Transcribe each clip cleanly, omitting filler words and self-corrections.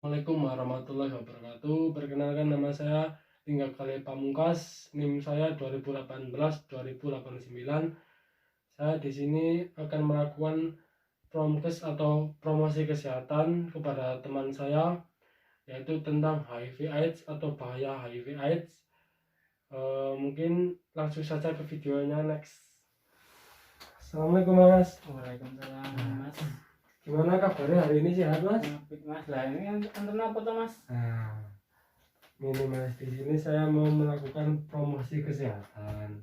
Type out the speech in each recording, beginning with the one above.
Assalamualaikum warahmatullahi wabarakatuh. Perkenalkan, nama saya Tinggal Kali Pamungkas. NIM saya 2018-2089. Saya di sini akan melakukan promkes atau promosi kesehatan kepada teman saya, yaitu tentang HIV/AIDS atau bahaya HIV/AIDS. Mungkin langsung saja ke videonya, next. Assalamualaikum Mas. Waalaikumsalam Mas. Gimana kabarnya hari ini, sehat Mas? Mas lah ini anten apa tuh Mas? Ini Mas, di sini saya mau melakukan promosi kesehatan,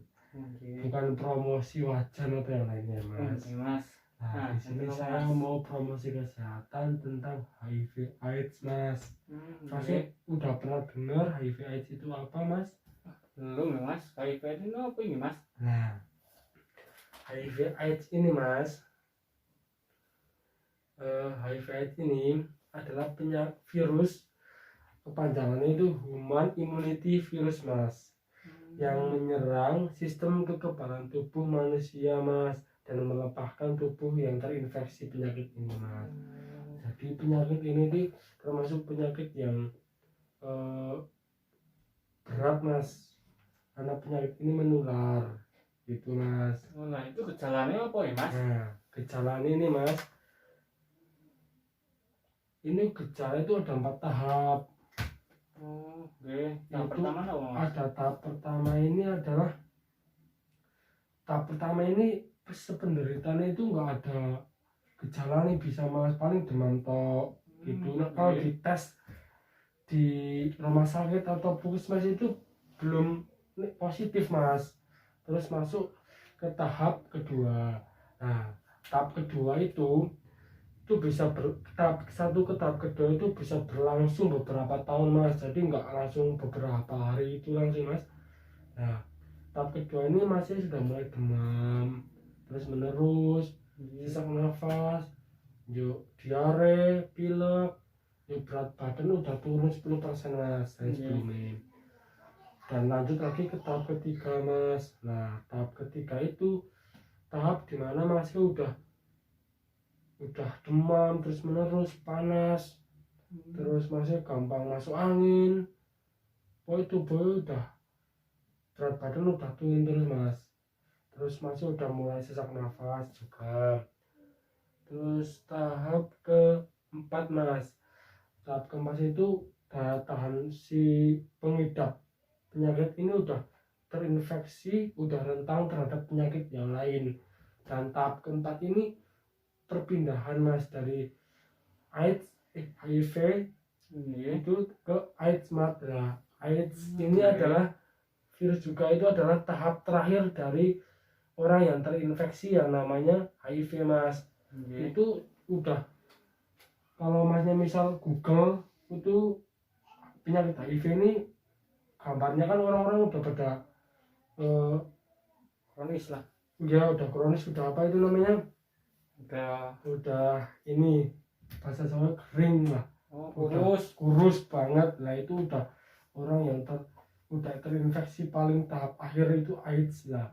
bukan promosi wajan atau yang lainnya Mas. Mas. Nah, di sini saya mau promosi kesehatan tentang HIV/AIDS Mas. Pasti udah pernah dengar HIV/AIDS itu apa Mas? Belum Mas. HIV itu apa ini Mas? Nah, HIV/AIDS ini Mas, HIV/AIDS ini adalah penyakit virus, kepanjangannya itu Human Immunity Virus Mas, yang menyerang sistem kekebalan tubuh manusia Mas, dan melepaskan tubuh yang terinfeksi penyakit ini Mas. Jadi penyakit ini termasuk penyakit yang berat Mas, karena penyakit ini menular gitu Mas. Nah itu gejalanya apa ya Mas? Nah, gejalanya ini Mas, ini gejala itu ada 4 tahap. Tahap pertama apa Mas? Ada tahap pertama ini adalah sependeritaannya itu nggak ada gejala nih, bisa Mas, paling demam tok gitu. Nah, kalau dites di rumah sakit atau puskesmas itu belum positif Mas, terus masuk ke tahap kedua. Nah, tahap kedua itu bisa tahap satu ke tahap kedua itu bisa berlangsung beberapa tahun Mas, jadi nggak langsung beberapa hari itu langsung Mas. Nah, tahap kedua ini masih sudah mulai demam terus menerus, sesak nafas, yuk diare, pilek, yuk berat badan udah turun 10% Mas dari sebelumnya. Dan lanjut lagi ke tahap ketiga Mas. Nah, tahap ketiga itu tahap dimana masih udah demam terus menerus, panas, terus masih gampang masuk angin, tubuh udah berat badan udah turun terus Mas, terus masih udah mulai sesak nafas juga. Terus tahap keempat Mas, tahap keempat itu daya tahan si pengidap penyakit ini udah terinfeksi, udah rentan terhadap penyakit yang lain. Dan tahap keempat ini perpindahan Mas dari AIDS, HIV itu ke AIDS Mas. Nah, AIDS ini adalah virus juga, itu adalah tahap terakhir dari orang yang terinfeksi yang namanya HIV Mas. Itu udah, kalau Masnya misal Google itu penyakit HIV ini, gambarnya kan orang-orang udah pada kronis lah. Ya udah kronis, udah apa itu namanya, udah ini bahasa Jawa kering lah, kurus banget lah. Itu udah orang yang udah terinfeksi paling tahap akhir itu AIDS lah.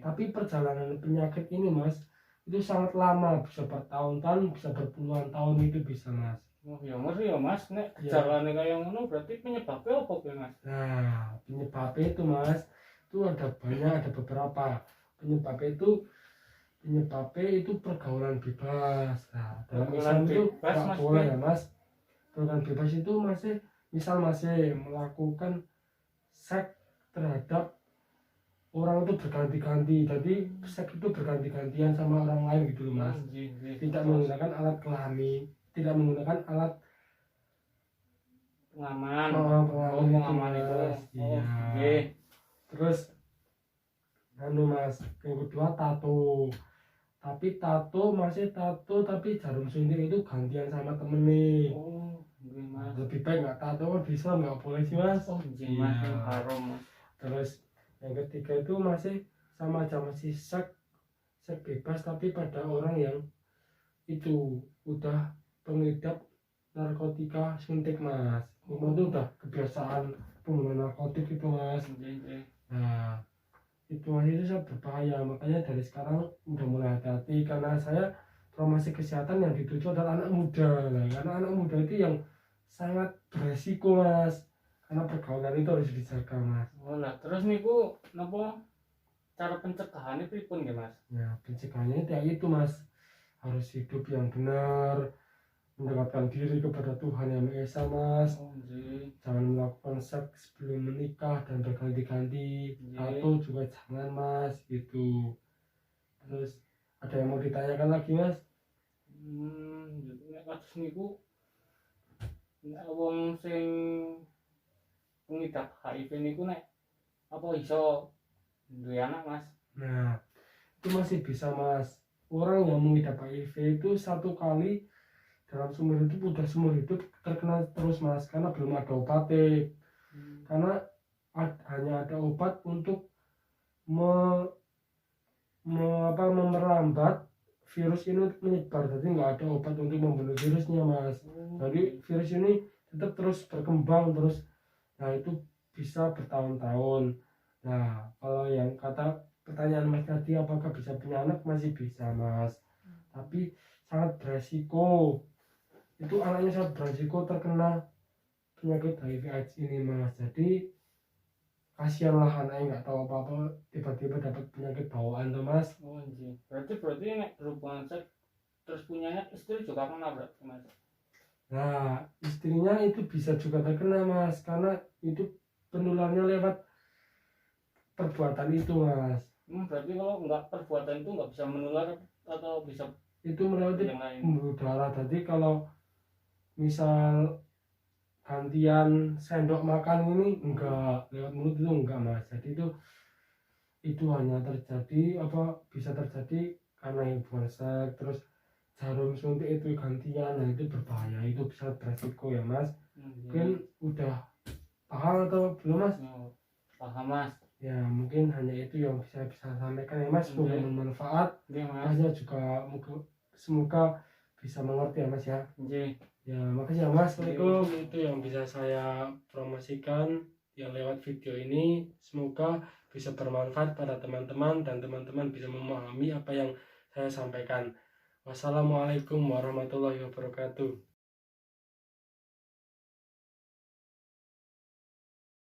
Tapi perjalanan penyakit ini Mas itu sangat lama, bisa bertahun-tahun, bisa berpuluhan tahun itu bisa Mas. Ya Mas, nek gejalanya kayak ngono berarti penyebabnya apa Mas? Nah, penyebabnya itu Mas, itu ada banyak, ada beberapa penyebabnya itu pergaulan bebas. Nah, dalam Islam itu nggak boleh ya Mas. Pergaulan bebas itu masih melakukan seks terhadap orang itu berganti-ganti. Jadi seks itu berganti-gantian sama orang lain gitu loh Mas. Tidak menggunakan alat kelamin, tidak menggunakan alat pengaman itu Mas. Iya. Terus Mas, yang kedua tato. Tapi tato tapi jarum suntik itu gantian sama temen nih. Mas. Lebih baik nggak tato, bisa nggak boleh sih Mas. Mas, haram Mas. Terus yang ketiga itu masih seks bebas tapi pada orang yang itu udah pengidap narkotika suntik Mas. Umum itu udah kebiasaan pengguna narkotik itu Mas. Nah, itu masih itu berbahaya, makanya dari sekarang udah mulai hati-hati, karena saya promosi kesehatan yang dituju adalah anak muda. Nah, karena anak muda itu yang sangat beresiko mas, karena pergaulan itu harus dijaga mas. Oh lah, terus niku napa cara pencegahannya pripun nggih Mas? Ya pencegahannya itu mas, harus hidup yang benar, mendekatkan diri kepada Tuhan Yang Maha Esa mas. Oh nggih. Jangan melakukan seks sebelum menikah dan berganti-ganti, Nggih. atau juga jangan mas gitu. Terus ada yang mau ditanyakan lagi mas? Nek kados niku nek wong sing pengidap HIV niku nek apa iso duwe anak Mas? Nah itu masih bisa mas. Orang yang mengidap HIV itu satu kali dalam seumur hidup udah seumur hidup terkena terus mas, karena belum ada obatnya. Karena hanya ada obat untuk memperlambat virus ini untuk menyebar, jadi nggak ada obat untuk membunuh virusnya mas. Jadi virus ini tetap terus berkembang terus, nah itu bisa bertahun-tahun. Nah kalau yang kata pertanyaan mas tadi apakah bisa punya anak, masih bisa mas, tapi sangat beresiko. Itu anaknya sangat beresiko terkena penyakit HIV AIDS ini mas. Jadi kasihanlah anaknya nggak tahu apa-apa tiba-tiba dapat penyakit bawaan tuh mas. Oh nggih. Berarti nek berhubungan seks terus punyanya istri juga kena berarti Mas? Nah istrinya itu bisa juga terkena mas, karena itu penularannya lewat perbuatan itu mas. Berarti kalau nggak perbuatan itu nggak bisa menular atau bisa Itu melewati yang lain? pembuluh darah. Jadi kalau misal gantian sendok makan ini enggak, lewat mulut itu enggak mas. Jadi itu hanya terjadi bisa terjadi karena hubungan seks, terus jarum suntik itu gantian. Nah itu berbahaya, itu bisa beresiko ya mas. Mungkin udah paham atau belum mas? Oh, paham Mas. Ya mungkin hanya itu yang bisa sampaikan ya mas. Semoga bermanfaat. Nggih Mas. Masnya juga semoga bisa mengerti ya mas ya. Nggih. Ya makasih ya mas. Assalamualaikum. Itu yang bisa saya promosikan yang lewat video ini. Semoga bisa bermanfaat pada teman-teman dan teman-teman bisa memahami apa yang saya sampaikan. Wassalamualaikum warahmatullahi wabarakatuh.